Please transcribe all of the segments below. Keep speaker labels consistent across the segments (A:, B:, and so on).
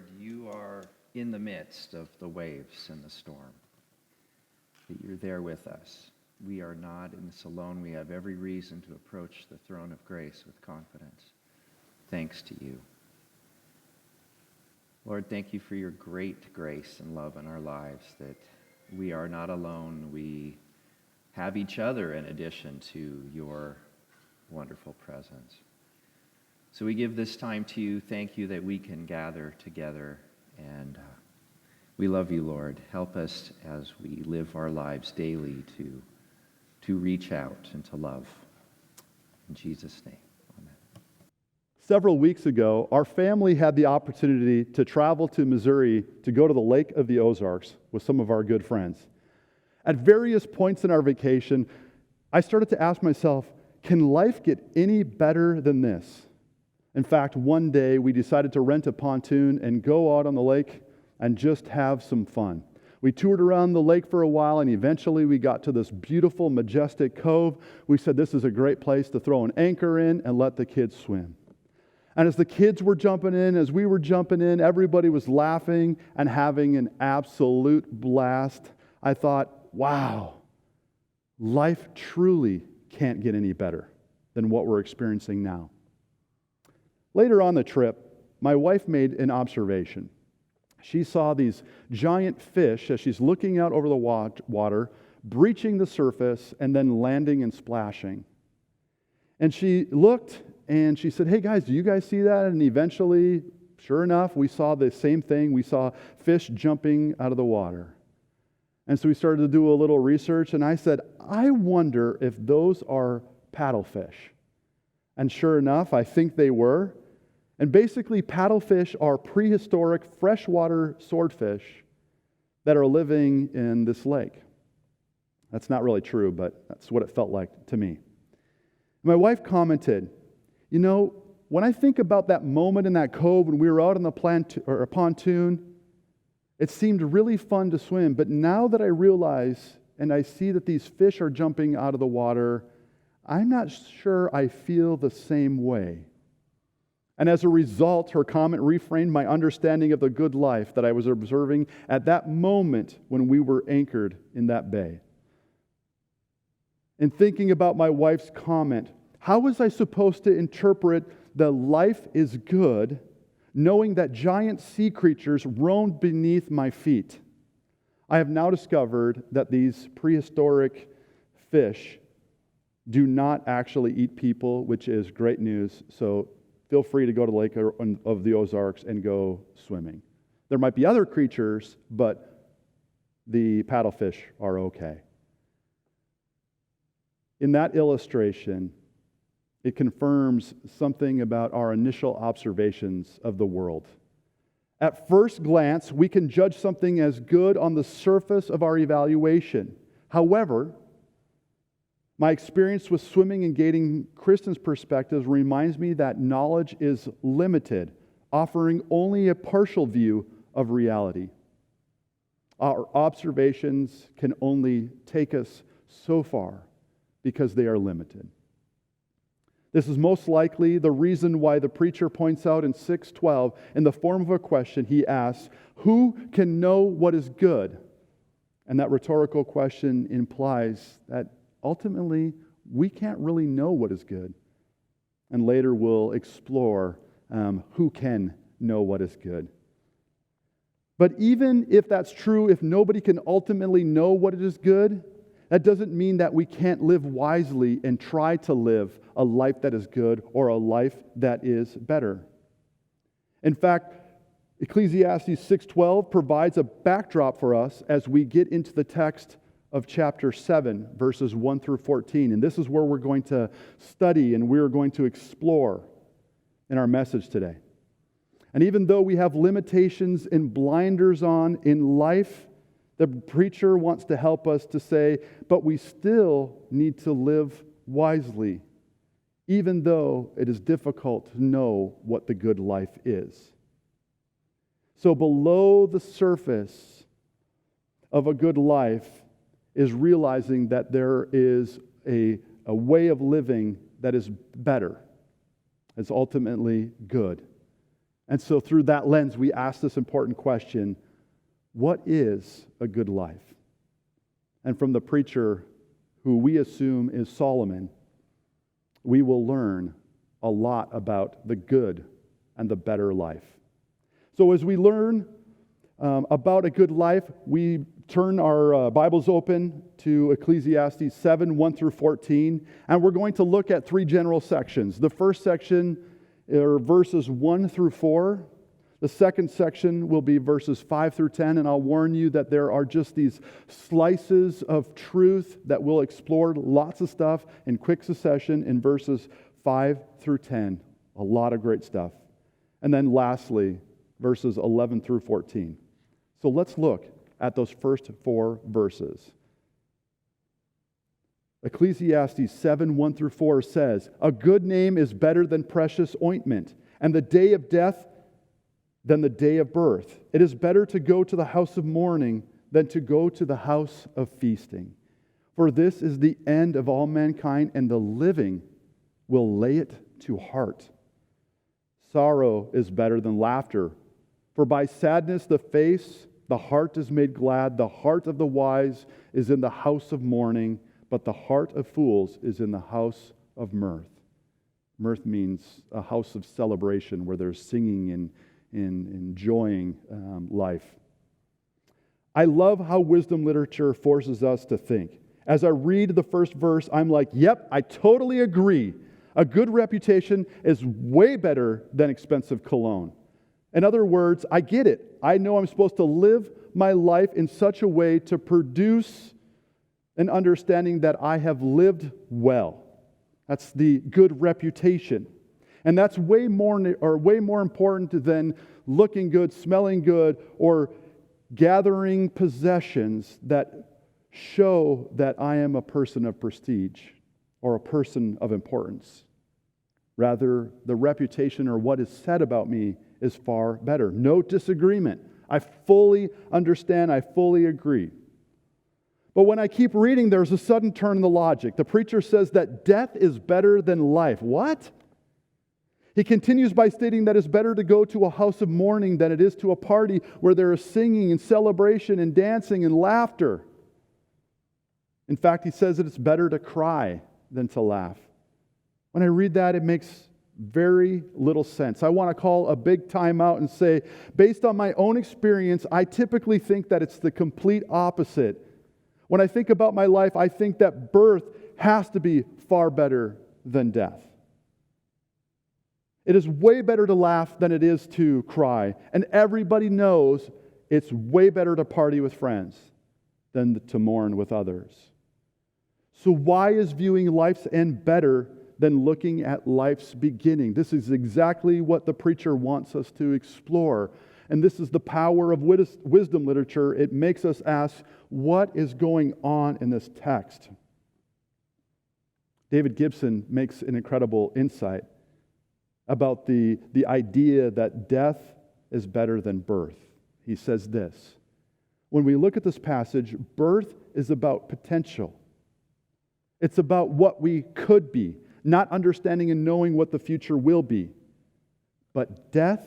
A: Lord, you are in the midst of the waves and the storm, that you're there with us. We are not in this alone. We have every reason to approach the throne of grace with confidence, thanks to you. Lord, thank you for your great grace and love in our lives, that we are not alone. We have each other in addition to your wonderful presence. So we give this time to you. Thank you that we can gather together, and we love you, Lord. Help us as we live our lives daily to reach out and to love. In Jesus' name, amen.
B: Several weeks ago, our family had the opportunity to travel to Missouri to go to the Lake of the Ozarks with some of our good friends. At various points in our vacation, I started to ask myself, can life get any better than this? In fact, one day we decided to rent a pontoon and go out on the lake and just have some fun. We toured around the lake for a while, and eventually we got to this beautiful, majestic cove. We said this is a great place to throw an anchor in and let the kids swim. And as the kids were jumping in, as we were jumping in, everybody was laughing and having an absolute blast. I thought, wow, life truly can't get any better than what we're experiencing now. Later on the trip, my wife made an observation. She saw these giant fish as she's looking out over the water, breaching the surface and then landing and splashing. And she looked and she said, hey guys, do you guys see that? And eventually, sure enough, we saw the same thing. We saw fish jumping out of the water. And so we started to do a little research, and I said, I wonder if those are paddlefish. And sure enough, I think they were. And basically, paddlefish are prehistoric freshwater swordfish that are living in this lake. That's not really true, but that's what it felt like to me. My wife commented, you know, when I think about that moment in that cove when we were out on the pontoon, it seemed really fun to swim. But now that I realize and I see that these fish are jumping out of the water, I'm not sure I feel the same way. And as a result, her comment reframed my understanding of the good life that I was observing at that moment when we were anchored in that bay. In thinking about my wife's comment, how was I supposed to interpret the life is good, knowing that giant sea creatures roamed beneath my feet? I have now discovered that these prehistoric fish do not actually eat people, which is great news. So feel free to go to the Lake of the Ozarks and go swimming. There might be other creatures, but the paddlefish are okay. In that illustration, it confirms something about our initial observations of the world. At first glance, we can judge something as good on the surface of our evaluation. However, my experience with swimming and gaining Kristen's perspectives reminds me that knowledge is limited, offering only a partial view of reality. Our observations can only take us so far because they are limited. This is most likely the reason why the preacher points out in 6:12, in the form of a question, he asks, who can know what is good? And that rhetorical question implies that ultimately, we can't really know what is good. And later we'll explore who can know what is good. But even if that's true, if nobody can ultimately know what is good, that doesn't mean that we can't live wisely and try to live a life that is good or a life that is better. In fact, Ecclesiastes 6:12 provides a backdrop for us as we get into the text of chapter 7, verses 1 through 14. And this is where we're going to study and we're going to explore in our message today. And even though we have limitations and blinders on in life, the preacher wants to help us to say, but we still need to live wisely, even though it is difficult to know what the good life is. So below the surface of a good life is realizing that there is a way of living that is better, is ultimately good. And so through that lens, we ask this important question, what is a good life? And from the preacher, who we assume is Solomon, we will learn a lot about the good and the better life. So as we learn about a good life, we turn our Bibles open to Ecclesiastes 7, 1 through 14, and we're going to look at three general sections. The first section are verses 1 through 4. The second section will be verses 5 through 10, and I'll warn you that there are just these slices of truth that we'll explore lots of stuff in quick succession in verses 5 through 10. A lot of great stuff. And then lastly, verses 11 through 14. So let's look at those first four verses. Ecclesiastes 7, 1 through 4 says, "A good name is better than precious ointment, and the day of death than the day of birth. It is better to go to the house of mourning than to go to the house of feasting. For this is the end of all mankind, and the living will lay it to heart. Sorrow is better than laughter, for by sadness the heart is made glad. The heart of the wise is in the house of mourning, but the heart of fools is in the house of mirth." Mirth means a house of celebration where there's singing and enjoying life. I love how wisdom literature forces us to think. As I read the first verse, I'm like, yep, I totally agree. A good reputation is way better than expensive cologne. In other words, I get it. I know I'm supposed to live my life in such a way to produce an understanding that I have lived well. That's the good reputation. And that's way more important than looking good, smelling good, or gathering possessions that show that I am a person of prestige or a person of importance. Rather, the reputation or what is said about me is far better. No disagreement. I fully understand. I fully agree. But when I keep reading, there's a sudden turn in the logic. The preacher says that death is better than life. What? He continues by stating that it's better to go to a house of mourning than it is to a party where there is singing and celebration and dancing and laughter. In fact, he says that it's better to cry than to laugh. When I read that, it makes very little sense. I want to call a big time out and say, based on my own experience, I typically think that it's the complete opposite. When I think about my life, I think that birth has to be far better than death. It is way better to laugh than it is to cry. And everybody knows it's way better to party with friends than to mourn with others. So why is viewing life's end better than looking at life's beginning? This is exactly what the preacher wants us to explore. And this is the power of wisdom literature. It makes us ask, what is going on in this text? David Gibson makes an incredible insight about the idea that death is better than birth. He says this: when we look at this passage, birth is about potential. It's about what we could be, not understanding and knowing what the future will be. But death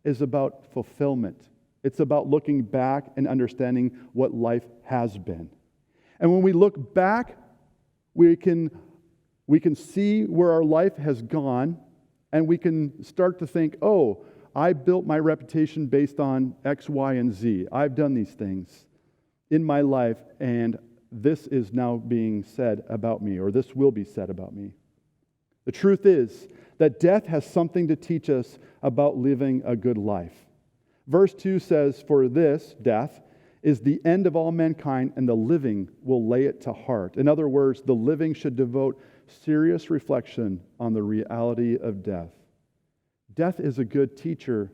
B: is about fulfillment. It's about looking back and understanding what life has been. And when we look back, we can see where our life has gone, and we can start to think, oh, I built my reputation based on X, Y, and Z. I've done these things in my life, and this is now being said about me, or this will be said about me. The truth is that death has something to teach us about living a good life. Verse 2 says, "For this, death, is the end of all mankind, and the living will lay it to heart." In other words, the living should devote serious reflection on the reality of death. Death is a good teacher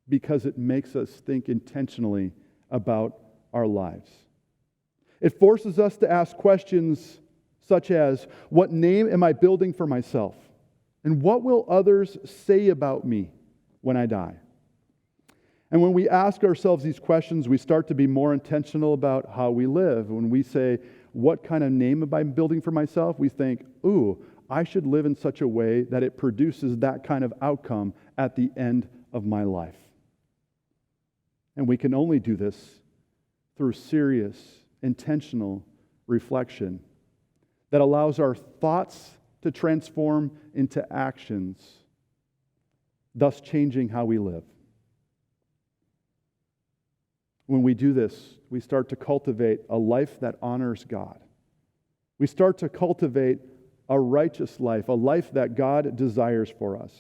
B: because it makes us think intentionally about our lives. It forces us to ask questions such as, what name am I building for myself? And what will others say about me when I die? And when we ask ourselves these questions, we start to be more intentional about how we live. When we say, what kind of name am I building for myself? We think, ooh, I should live in such a way that it produces that kind of outcome at the end of my life? And we can only do this through serious, intentional reflection that allows our thoughts to transform into actions, thus changing how we live. When we do this, we start to cultivate a life that honors God. We start to cultivate a righteous life, a life that God desires for us.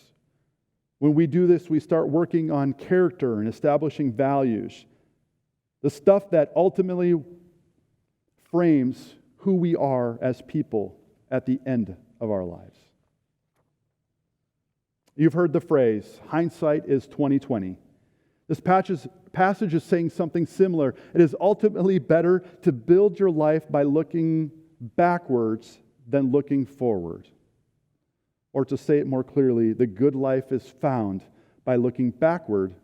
B: When we do this, we start working on character and establishing values, the stuff that ultimately frames who we are as people at the end of our lives. You've heard the phrase, hindsight is 20/20. This passage is saying something similar. It is ultimately better to build your life by looking backwards than looking forward. Or to say it more clearly, the good life is found by looking backward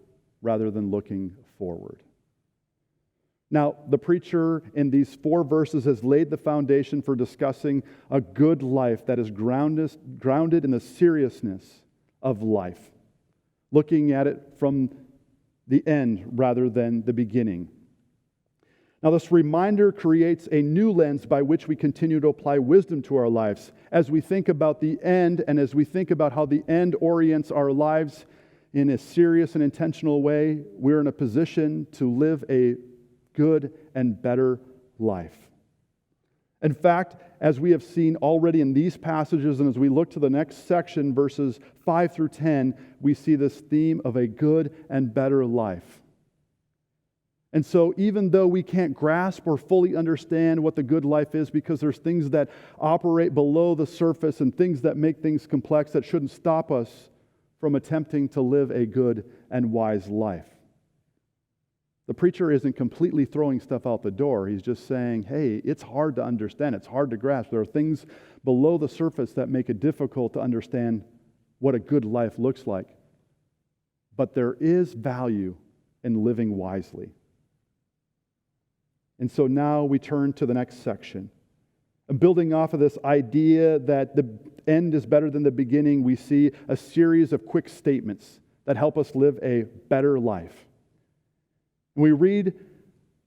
B: rather than looking forward. Now, the preacher in these 4 verses has laid the foundation for discussing a good life that is grounded in the seriousness of life, looking at it from the end rather than the beginning. Now, this reminder creates a new lens by which we continue to apply wisdom to our lives. As we think about the end and as we think about how the end orients our lives in a serious and intentional way, we're in a position to live a good and better life. In fact, as we have seen already in these passages, and as we look to the next section, verses 5 through 10, we see this theme of a good and better life. And so even though we can't grasp or fully understand what the good life is, because there's things that operate below the surface and things that make things complex, that shouldn't stop us from attempting to live a good and wise life. The preacher isn't completely throwing stuff out the door. He's just saying, hey, it's hard to understand. It's hard to grasp. There are things below the surface that make it difficult to understand what a good life looks like. But there is value in living wisely. And so now we turn to the next section. And building off of this idea that the end is better than the beginning, we see a series of quick statements that help us live a better life. When we read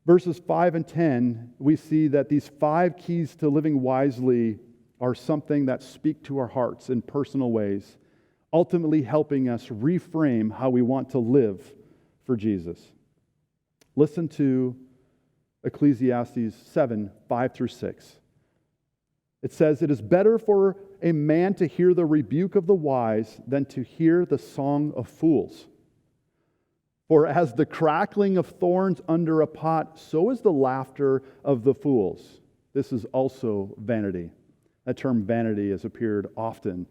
B: verses 5 and 10, we see that these 5 keys to living wisely are something that speak to our hearts in personal ways, ultimately helping us reframe how we want to live for Jesus. Listen to Ecclesiastes 7, 5 through 6. It says, "It is better for a man to hear the rebuke of the wise than to hear the song of fools. For as the crackling of thorns under a pot, so is the laughter of the fools. This is also vanity." That term vanity has appeared often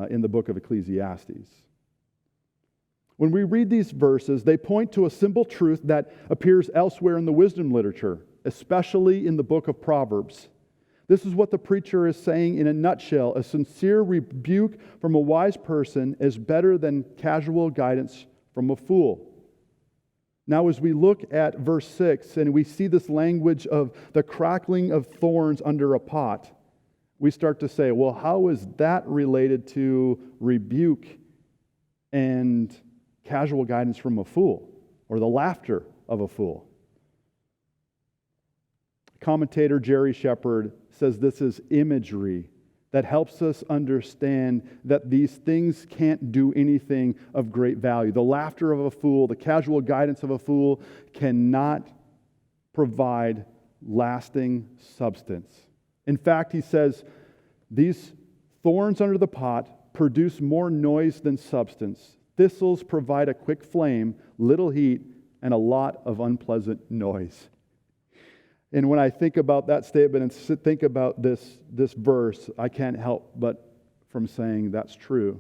B: in the book of Ecclesiastes. When we read these verses, they point to a simple truth that appears elsewhere in the wisdom literature, especially in the book of Proverbs. This is what the preacher is saying in a nutshell. A sincere rebuke from a wise person is better than casual guidance from a fool. Now, as we look at verse 6 and we see this language of the crackling of thorns under a pot, we start to say, well, how is that related to rebuke and casual guidance from a fool, or the laughter of a fool? Commentator Jerry Shepard says this is imagery that helps us understand that these things can't do anything of great value. The laughter of a fool, the casual guidance of a fool cannot provide lasting substance. In fact, he says, these thorns under the pot produce more noise than substance. Thistles provide a quick flame, little heat, and a lot of unpleasant noise. And when I think about that statement and think about this verse, I can't help but from saying that's true.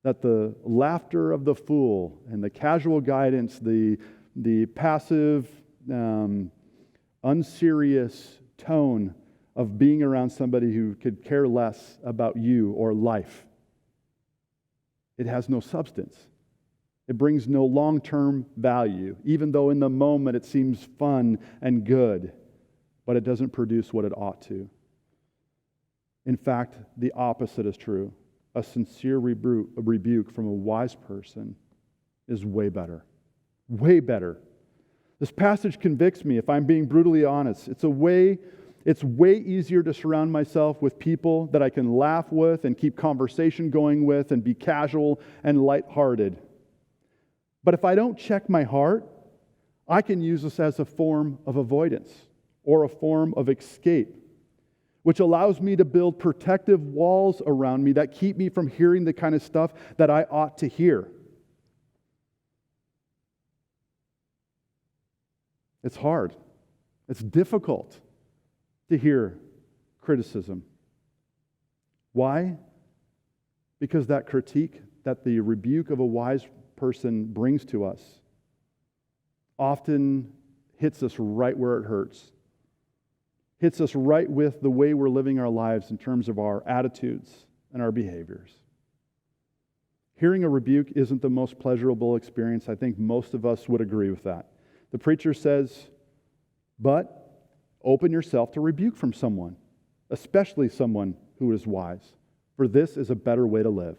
B: That the laughter of the fool and the casual guidance, the passive, unserious tone of being around somebody who could care less about you or life, it has no substance. It brings no long-term value, even though in the moment it seems fun and good, but it doesn't produce what it ought to. In fact, the opposite is true. A sincere rebuke from a wise person is way better. Way better. This passage convicts me, if I'm being brutally honest. It's way easier to surround myself with people that I can laugh with and keep conversation going with and be casual and lighthearted. But if I don't check my heart, I can use this as a form of avoidance or a form of escape, which allows me to build protective walls around me that keep me from hearing the kind of stuff that I ought to hear. It's hard. It's difficult to hear criticism. Why? Because that critique, that the rebuke of a wise person brings to us, often hits us right where it hurts. Hits us right with the way we're living our lives in terms of our attitudes and our behaviors. Hearing a rebuke isn't the most pleasurable experience. I think most of us would agree with that. The preacher says, but open yourself to rebuke from someone, especially someone who is wise, for this is a better way to live.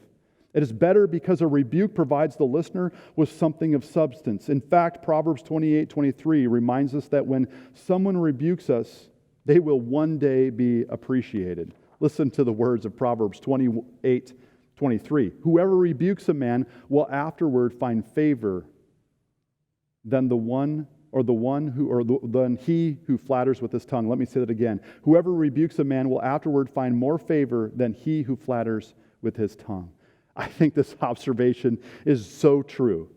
B: It is better because a rebuke provides the listener with something of substance. In fact, Proverbs 28:23 reminds us that when someone rebukes us, they will one day be appreciated. Listen to the words of Proverbs 28:23. Whoever rebukes a man will afterward find favor than he who flatters with his tongue. Let me say that again. Whoever rebukes a man will afterward find more favor than he who flatters with his tongue. I think this observation is so true.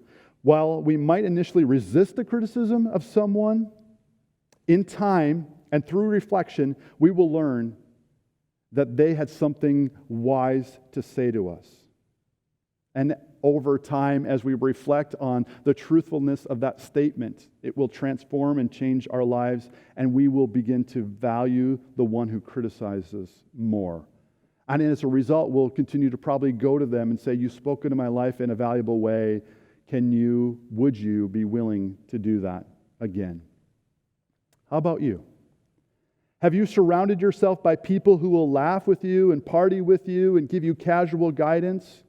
B: While we might initially resist the criticism of someone, in time and through reflection, we will learn that they had something wise to say to us. And over time, as we reflect on the truthfulness of that statement, it will transform and change our lives, and we will begin to value the one who criticizes more. And as a result, we'll continue to probably go to them and say, "You spoke into my life in a valuable way. Would you be willing to do that again?" How about you? Have you surrounded yourself by people who will laugh with you and party with you and give you casual guidance?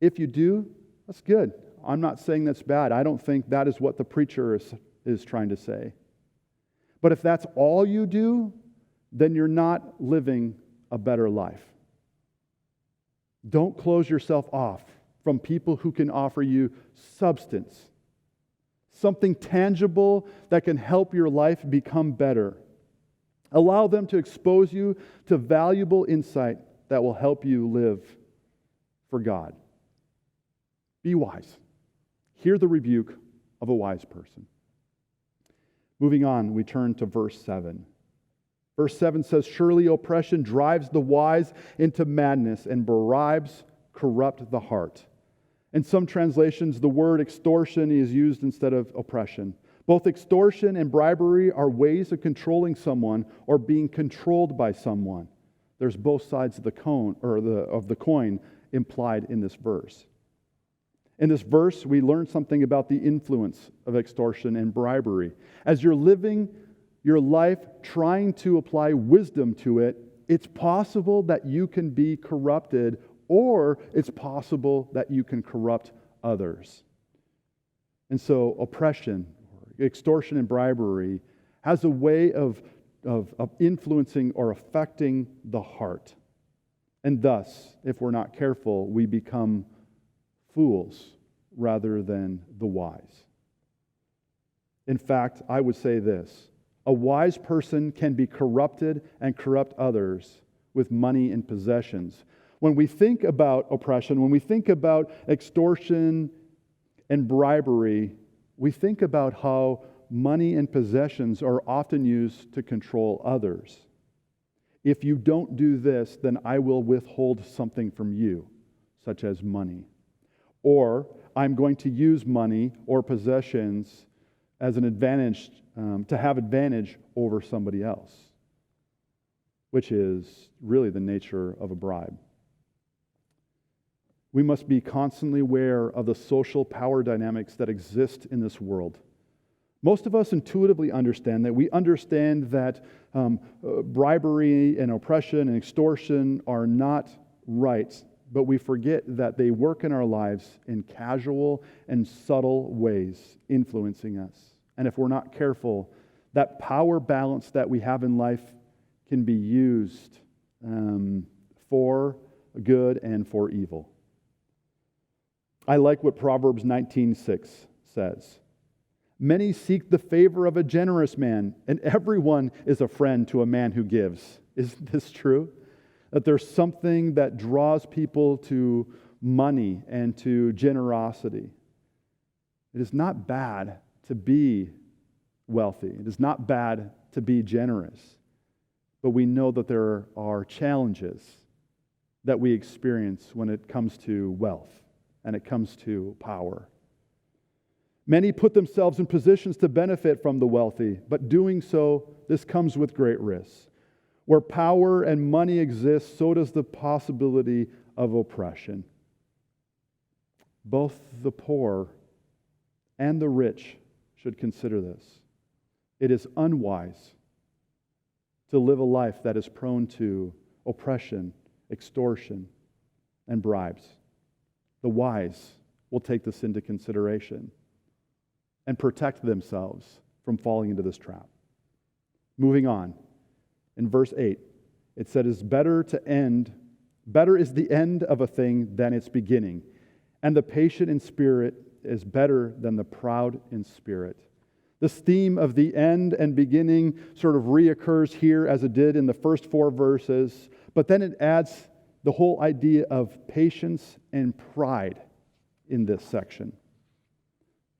B: If you do, that's good. I'm not saying that's bad. I don't think that is what the preacher is trying to say. But if that's all you do, then you're not living a better life. Don't close yourself off from people who can offer you substance, something tangible that can help your life become better. Allow them to expose you to valuable insight that will help you live for God. Be wise. Hear the rebuke of a wise person. Moving on, we turn to verse 7. Verse 7 says, "Surely oppression drives the wise into madness, and bribes corrupt the heart." In some translations, the word extortion is used instead of oppression. Both extortion and bribery are ways of controlling someone or being controlled by someone. There's both sides of the coin implied in this verse. In this verse, we learn something about the influence of extortion and bribery. As you're living your life trying to apply wisdom to it, it's possible that you can be corrupted, or it's possible that you can corrupt others. And so oppression, extortion, and bribery has a way of influencing or affecting the heart. And thus, if we're not careful, we become fools rather than the wise. In fact, I would say this: a wise person can be corrupted and corrupt others with money and possessions. When we think about oppression, when we think about extortion and bribery, we think about how money and possessions are often used to control others. If you don't do this, then I will withhold something from you, such as money. Or I'm going to use money or possessions as an advantage, to have advantage over somebody else, which is really the nature of a bribe. We must be constantly aware of the social power dynamics that exist in this world. Most of us intuitively understand that. We understand that bribery and oppression and extortion are not right, but we forget that they work in our lives in casual and subtle ways, influencing us. And if we're not careful, that power balance that we have in life can be used for good and for evil. I like what Proverbs 19:6 says. Many seek the favor of a generous man, and everyone is a friend to a man who gives. Isn't this true? That there's something that draws people to money and to generosity. It is not bad to be wealthy. It is not bad to be generous. But we know that there are challenges that we experience when it comes to wealth and it comes to power. Many put themselves in positions to benefit from the wealthy, but doing so, this comes with great risks. Where power and money exist, so does the possibility of oppression. Both the poor and the rich should consider this. It is unwise to live a life that is prone to oppression, extortion, and bribes. The wise will take this into consideration and protect themselves from falling into this trap. Moving on, in verse 8, it said, better is the end of a thing than its beginning, and the patient in spirit is better than the proud in spirit. This theme of the end and beginning sort of reoccurs here as it did in the first 4 verses, but then it adds the whole idea of patience and pride in this section.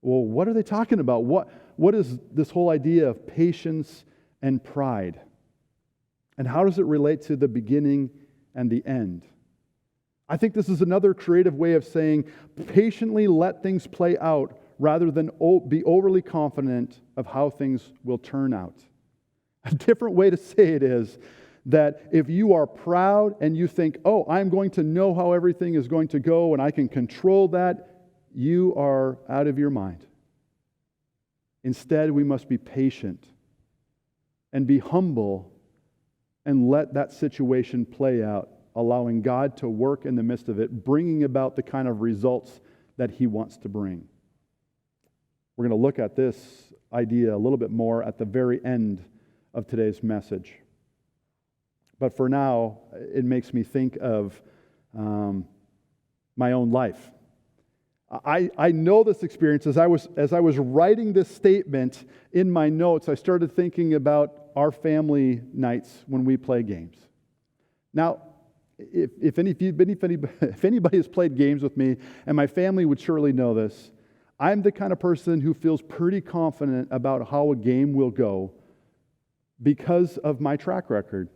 B: Well, what are they talking about? What is this whole idea of patience and pride? And how does it relate to the beginning and the end? I think this is another creative way of saying patiently let things play out rather than be overly confident of how things will turn out. A different way to say it is that if you are proud and you think, oh, I'm going to know how everything is going to go and I can control that, you are out of your mind. Instead, we must be patient and be humble and let that situation play out, allowing God to work in the midst of it, bringing about the kind of results that He wants to bring. We're going to look at this idea a little bit more at the very end of today's message. But for now, it makes me think of my own life. I know this experience. As I was writing this statement in my notes, I started thinking about our family nights when we play games. Now, if anybody has played games with me, and my family would surely know this, I'm the kind of person who feels pretty confident about how a game will go because of my track record.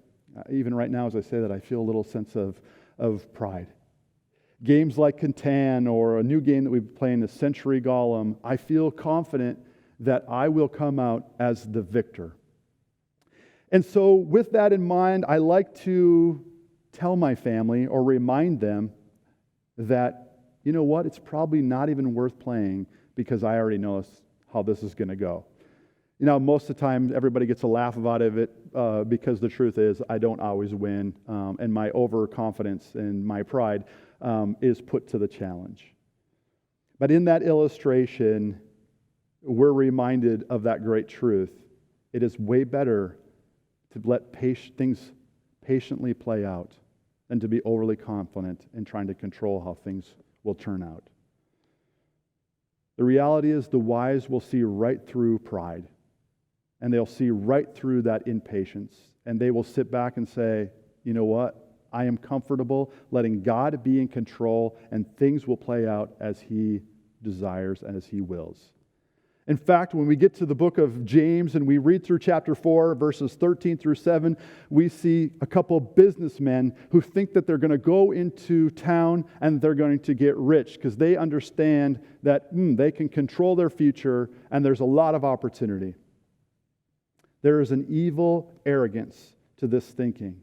B: Even right now, as I say that, I feel a little sense of pride. Games like Catan or a new game that we've playing, the Century Golem, I feel confident that I will come out as the victor. And so with that in mind, I like to tell my family or remind them that, you know what, it's probably not even worth playing because I already know how this is going to go. You know, most of the time, everybody gets a laugh out of it because the truth is I don't always win, and my overconfidence and my pride is put to the challenge. But in that illustration, we're reminded of that great truth. It is way better to let things patiently play out than to be overly confident in trying to control how things will turn out. The reality is the wise will see right through pride, and they'll see right through that impatience, and they will sit back and say, you know what? I am comfortable letting God be in control, and things will play out as He desires and as He wills. In fact, when we get to the book of James and we read through chapter 4, verses 13 through 7, we see a couple of businessmen who think that they're going to go into town and they're going to get rich because they understand that they can control their future and there's a lot of opportunity. There is an evil arrogance to this thinking,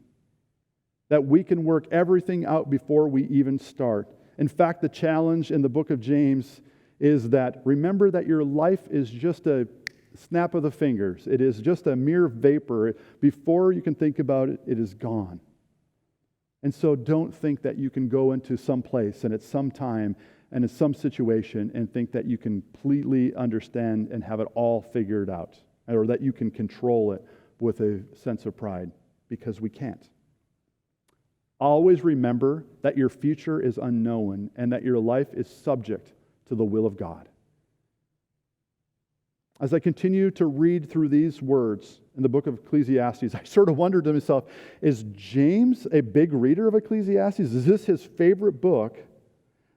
B: that we can work everything out before we even start. In fact, the challenge in the book of James is that remember that your life is just a snap of the fingers. It is just a mere vapor. Before you can think about it, it is gone. And so don't think that you can go into some place and at some time and in some situation and think that you can completely understand and have it all figured out, or that you can control it with a sense of pride, because we can't. Always remember that your future is unknown and that your life is subject to the will of God. As I continue to read through these words in the book of Ecclesiastes, I sort of wondered to myself, is James a big reader of Ecclesiastes? Is this his favorite book?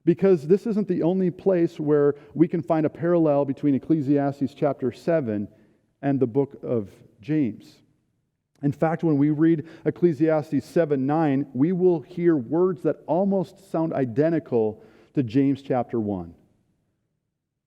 B: Because this isn't the only place where we can find a parallel between Ecclesiastes chapter 7 and the book of James. In fact, when we read Ecclesiastes 7:9, we will hear words that almost sound identical to James chapter 1.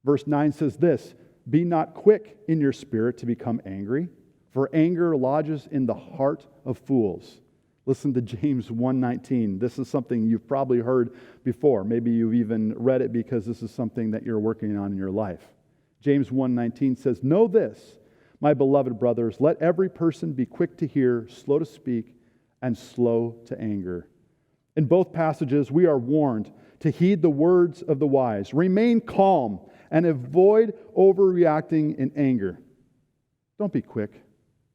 B: Verse 9 says this, "Be not quick in your spirit to become angry, for anger lodges in the heart of fools." Listen to James 1:19. This is something you've probably heard before. Maybe you've even read it because this is something that you're working on in your life. James 1:19 says, "Know this, my beloved brothers, let every person be quick to hear, slow to speak, and slow to anger." In both passages, we are warned to heed the words of the wise. Remain calm and avoid overreacting in anger. Don't be quick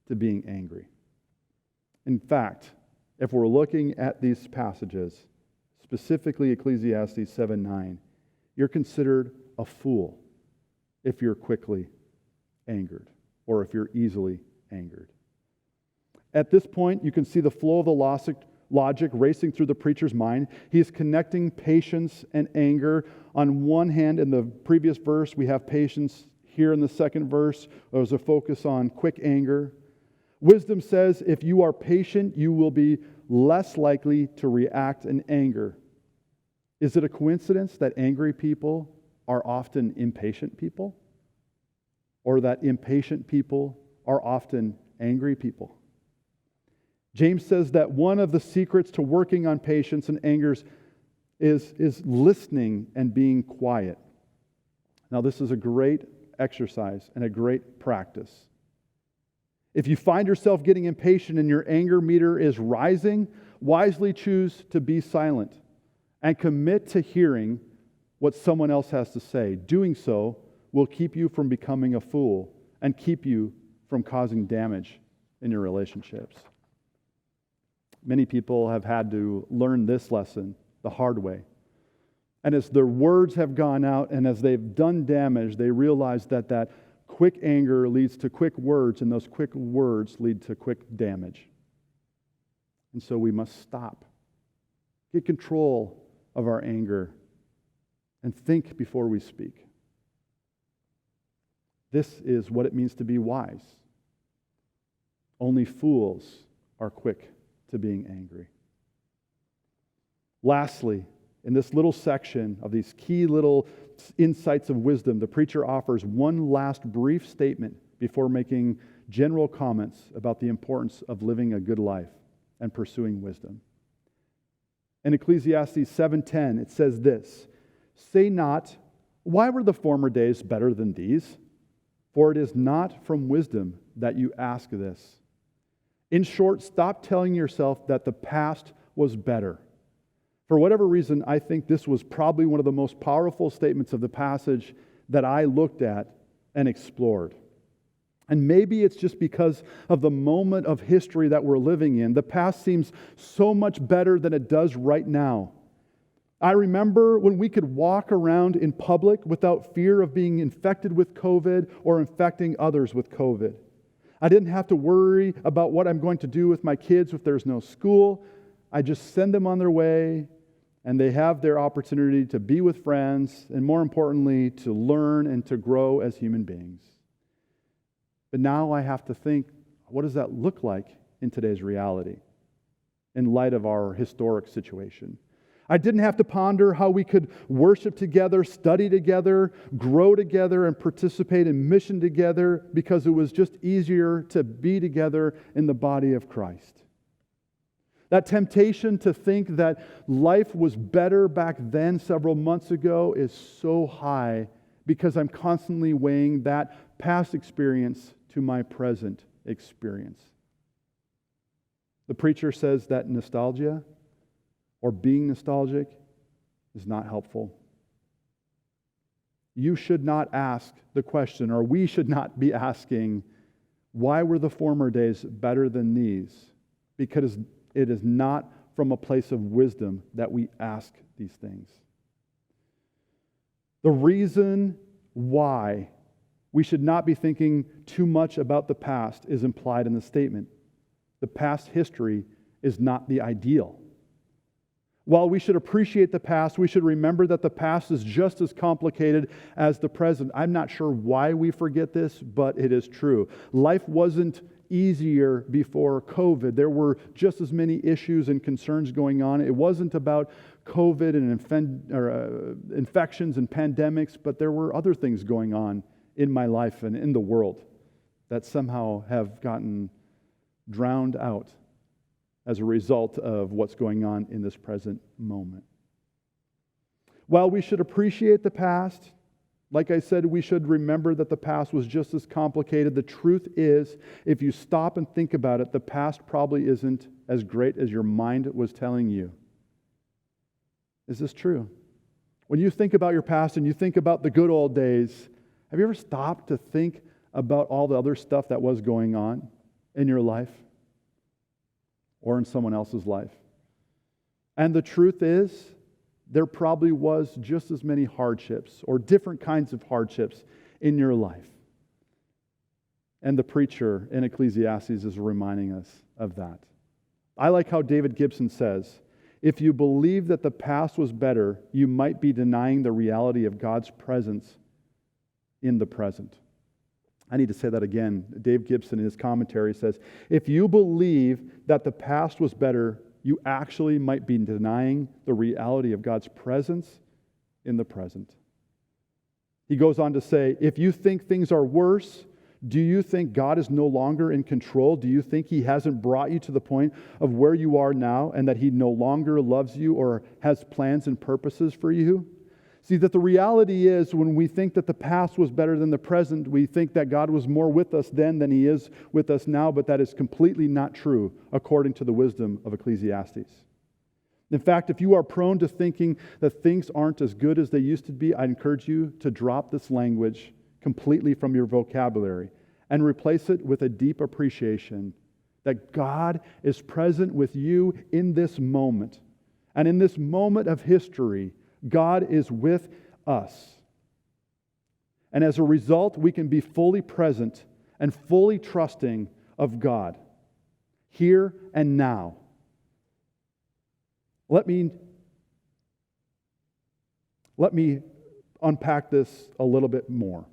B: to being angry. In fact, if we're looking at these passages, specifically Ecclesiastes 7:9, you're considered a fool if you're quickly angered or if you're easily angered. At this point, you can see the flow of the logic racing through the preacher's mind. He is connecting patience and anger. On one hand, in the previous verse, we have patience. Here in the second verse, there's a focus on quick anger. Wisdom says if you are patient, you will be less likely to react in anger. Is it a coincidence that angry people are often impatient people? Or that impatient people are often angry people? James says that one of the secrets to working on patience and anger is listening and being quiet. Now, this is a great exercise and a great practice. If you find yourself getting impatient and your anger meter is rising, wisely choose to be silent and commit to hearing what someone else has to say. Doing so will keep you from becoming a fool and keep you from causing damage in your relationships. Many people have had to learn this lesson the hard way. And as their words have gone out and as they've done damage, they realize that quick anger leads to quick words, and those quick words lead to quick damage. And so we must stop, get control of our anger, and think before we speak. This is what it means to be wise. Only fools are quick to being angry. Lastly, in this little section of these key little insights of wisdom, the preacher offers one last brief statement before making general comments about the importance of living a good life and pursuing wisdom. In Ecclesiastes 7:10, it says this, "Say not, why were the former days better than these? For it is not from wisdom that you ask this." In short, stop telling yourself that the past was better. For whatever reason, I think this was probably one of the most powerful statements of the passage that I looked at and explored. And maybe it's just because of the moment of history that we're living in. The past seems so much better than it does right now. I remember when we could walk around in public without fear of being infected with COVID or infecting others with COVID. I didn't have to worry about what I'm going to do with my kids if there's no school. I just send them on their way, and they have their opportunity to be with friends, and more importantly, to learn and to grow as human beings. But now I have to think, what does that look like in today's reality, in light of our historic situation? I didn't have to ponder how we could worship together, study together, grow together, and participate in mission together because it was just easier to be together in the body of Christ. That temptation to think that life was better back then several months ago is so high because I'm constantly weighing that past experience to my present experience. The preacher says that nostalgia or being nostalgic is not helpful. You should not ask the question, or we should not be asking, why were the former days better than these? Because it is not from a place of wisdom that we ask these things. The reason why we should not be thinking too much about the past is implied in the statement. The past history is not the ideal. While we should appreciate the past, we should remember that the past is just as complicated as the present. I'm not sure why we forget this, but it is true. Life wasn't easier before COVID. There were just as many issues and concerns going on. It wasn't about COVID and infections and pandemics, but there were other things going on in my life and in the world that somehow have gotten drowned out as a result of what's going on in this present moment. While we should appreciate the past, like I said, we should remember that the past was just as complicated. The truth is, if you stop and think about it, the past probably isn't as great as your mind was telling you. Is this true? When you think about your past and you think about the good old days, have you ever stopped to think about all the other stuff that was going on in your life or in someone else's life? And the truth is, there probably was just as many hardships or different kinds of hardships in your life. And the preacher in Ecclesiastes is reminding us of that. I like how David Gibson says, if you believe that the past was better, you might be denying the reality of God's presence in the present. I need to say that again. Dave Gibson in his commentary says, if you believe that the past was better, you actually might be denying the reality of God's presence in the present. He goes on to say, if you think things are worse, do you think God is no longer in control? Do you think He hasn't brought you to the point of where you are now and that He no longer loves you or has plans and purposes for you? See, that the reality is when we think that the past was better than the present, we think that God was more with us then than He is with us now, but that is completely not true according to the wisdom of Ecclesiastes. In fact, if you are prone to thinking that things aren't as good as they used to be, I encourage you to drop this language completely from your vocabulary and replace it with a deep appreciation that God is present with you in this moment. And in this moment of history, God is with us. And as a result, we can be fully present and fully trusting of God, here and now. Let me unpack this a little bit more.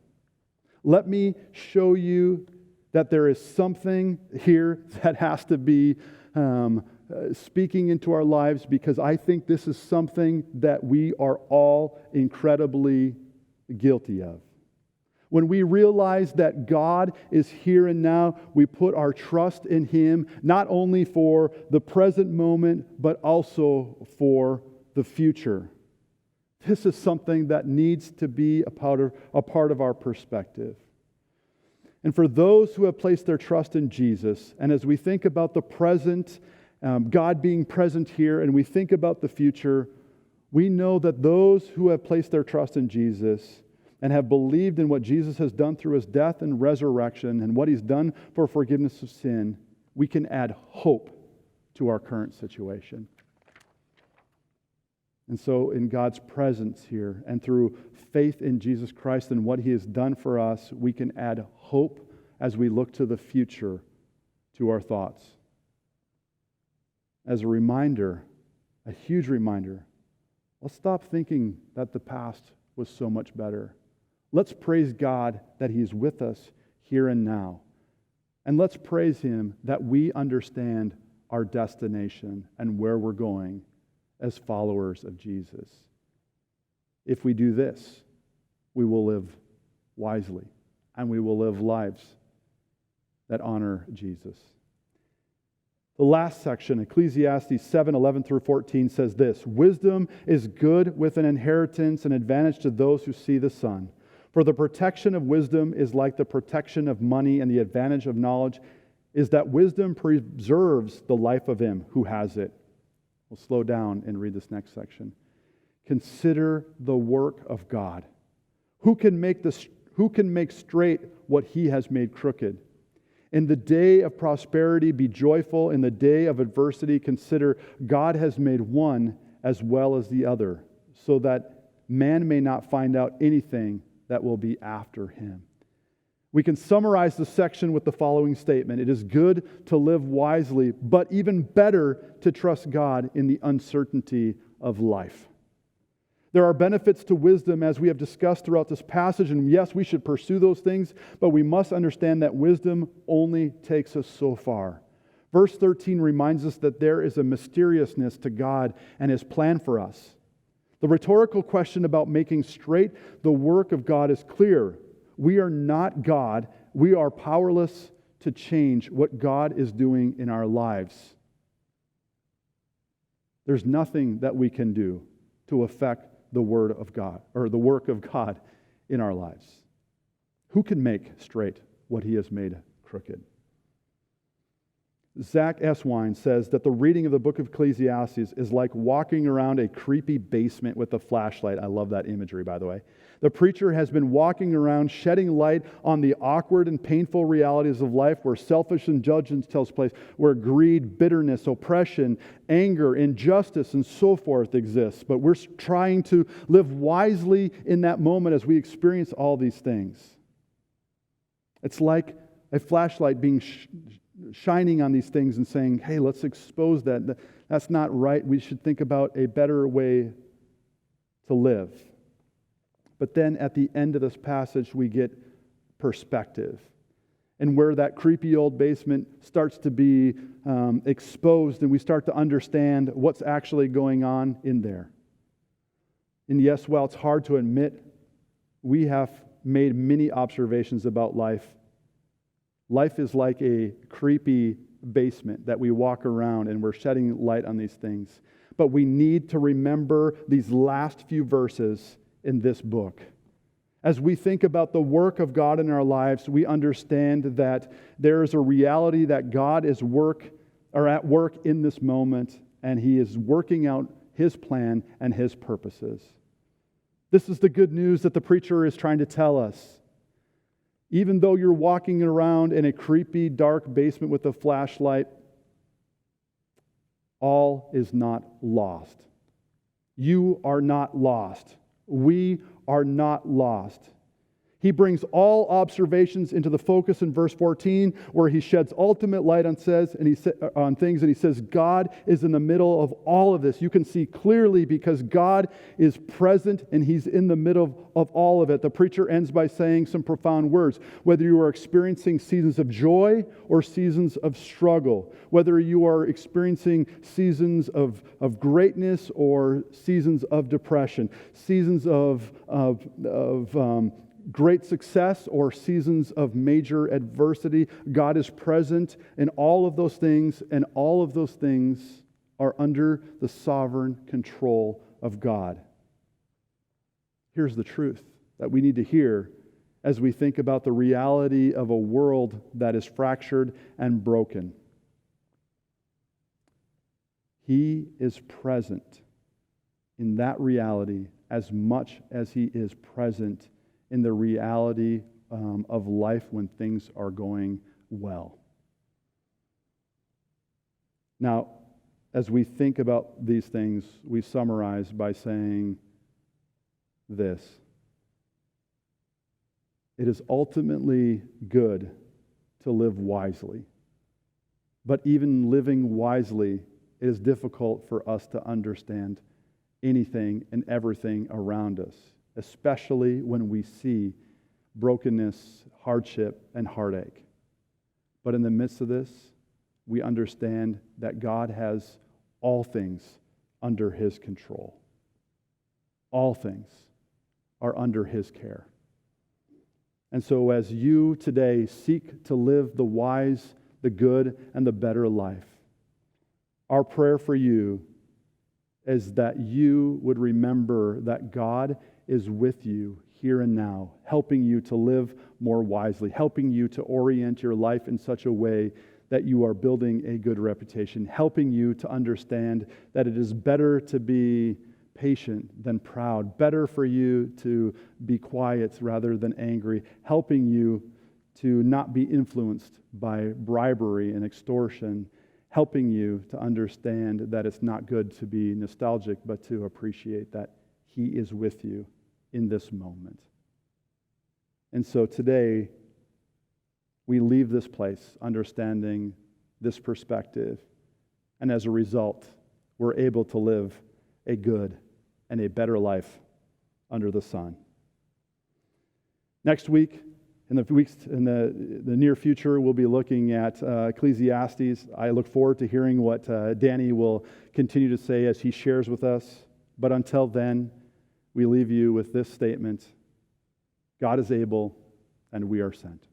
B: Let me show you that there is something here that has to be speaking into our lives, because I think this is something that we are all incredibly guilty of. When we realize that God is here and now, we put our trust in Him, not only for the present moment, but also for the future. This is something that needs to be a part of our perspective. And for those who have placed their trust in Jesus, and as we think about the present, God being present here, and we think about the future, we know that those who have placed their trust in Jesus and have believed in what Jesus has done through His death and resurrection and what He's done for forgiveness of sin, we can add hope to our current situation. And so in God's presence here and through faith in Jesus Christ and what He has done for us, we can add hope as we look to the future to our thoughts. As a reminder, a huge reminder, let's stop thinking that the past was so much better. Let's praise God that He is with us here and now. And let's praise Him that we understand our destination and where we're going as followers of Jesus. If we do this, we will live wisely and we will live lives that honor Jesus. The last section, Ecclesiastes 7:11 through 14, says this: wisdom is good with an inheritance and advantage to those who see the sun. For the protection of wisdom is like the protection of money, and the advantage of knowledge is that wisdom preserves the life of him who has it. We'll slow down and read this next section. Consider the work of God. Who can make straight what he has made crooked? In the day of prosperity, be joyful. In the day of adversity, consider God has made one as well as the other, so that man may not find out anything that will be after him. We can summarize the section with the following statement. It is good to live wisely, but even better to trust God in the uncertainty of life. There are benefits to wisdom, as we have discussed throughout this passage, and yes, we should pursue those things, but we must understand that wisdom only takes us so far. Verse 13 reminds us that there is a mysteriousness to God and His plan for us. The rhetorical question about making straight the work of God is clear. We are not God. We are powerless to change what God is doing in our lives. There's nothing that we can do to affect the word of God, or the work of God in our lives. Who can make straight what He has made crooked? Zach Eswine says that the reading of the book of Ecclesiastes is like walking around a creepy basement with a flashlight. I love that imagery, by the way. The preacher has been walking around shedding light on the awkward and painful realities of life where selfish indulgence takes place, where greed, bitterness, oppression, anger, injustice, and so forth exists. But we're trying to live wisely in that moment as we experience all these things. It's like a flashlight being shining on these things and saying, hey, let's expose that. That's not right. We should think about a better way to live. But then at the end of this passage, we get perspective. And where that creepy old basement starts to be exposed, and we start to understand what's actually going on in there. And yes, while it's hard to admit, we have made many observations about life. Life is like a creepy basement that we walk around and we're shedding light on these things. But we need to remember these last few verses in this book. As we think about the work of God in our lives, we understand that there is a reality that God is at work in this moment, and He is working out His plan and His purposes. This is the good news that the preacher is trying to tell us. Even though you're walking around in a creepy, dark basement with a flashlight, all is not lost. You are not lost. We are not lost. He brings all observations into the focus in verse 14, where he sheds ultimate light on things, and he says, God is in the middle of all of this. You can see clearly because God is present and He's in the middle of all of it. The preacher ends by saying some profound words. Whether you are experiencing seasons of joy or seasons of struggle, whether you are experiencing seasons of greatness or seasons of depression, seasons of great success or seasons of major adversity, God is present in all of those things, and all of those things are under the sovereign control of God. Here's the truth that we need to hear as we think about the reality of a world that is fractured and broken. He is present in that reality as much as He is present in the reality of life when things are going well. Now, as we think about these things, we summarize by saying this. It is ultimately good to live wisely. But even living wisely, it is difficult for us to understand anything and everything around us, especially when we see brokenness, hardship, and heartache. But in the midst of this, we understand that God has all things under His control. All things are under His care. And so as you today seek to live the wise, the good, and the better life, our prayer for you is that you would remember that God is with you here and now, helping you to live more wisely, helping you to orient your life in such a way that you are building a good reputation, helping you to understand that it is better to be patient than proud, better for you to be quiet rather than angry, helping you to not be influenced by bribery and extortion, helping you to understand that it's not good to be nostalgic, but to appreciate that He is with you in this moment. And so today, we leave this place understanding this perspective, and as a result, we're able to live a good and a better life under the sun. Next week, in the near future, we'll be looking at Ecclesiastes. I look forward to hearing what Danny will continue to say as he shares with us. But until then, we leave you with this statement: God is able, and we are sent.